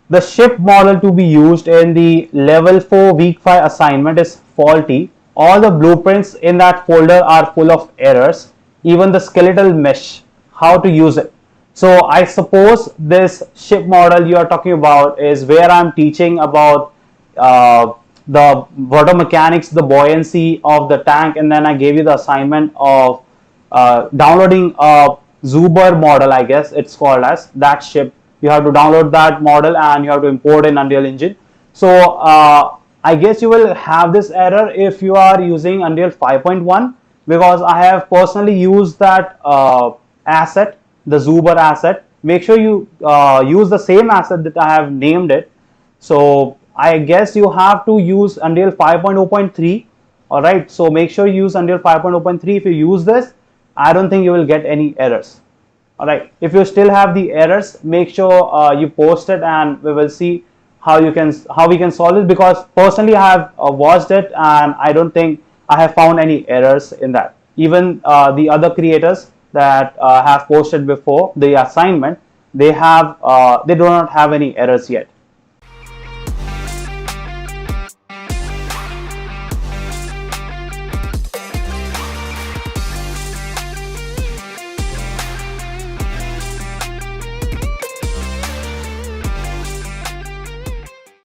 The ship model to be used in the level 4 week 5 assignment is faulty. All the blueprints in that folder are full of errors, even the skeletal mesh, how to use it. So I suppose this ship model you are talking about is where I'm teaching about the water mechanics, the buoyancy of the tank, and then I gave you the assignment of downloading a Zuber model, I guess it's called as that ship. You have to download that model and you have to import in Unreal Engine. So I guess you will have this error if you are using Unreal 5.1, because I have personally used that asset, the Zuber asset. Make sure you use the same asset that I have named it. So I guess you have to use Unreal 5.0.3. All right, so make sure you use Unreal 5.0.3. If you use this, I don't think you will get any errors. All right, if you still have the errors, make sure you post it and we will see how we can solve it, because personally I have watched it and I don't think I have found any errors in that. Even the other creators that have posted before the assignment, they do not have any errors yet.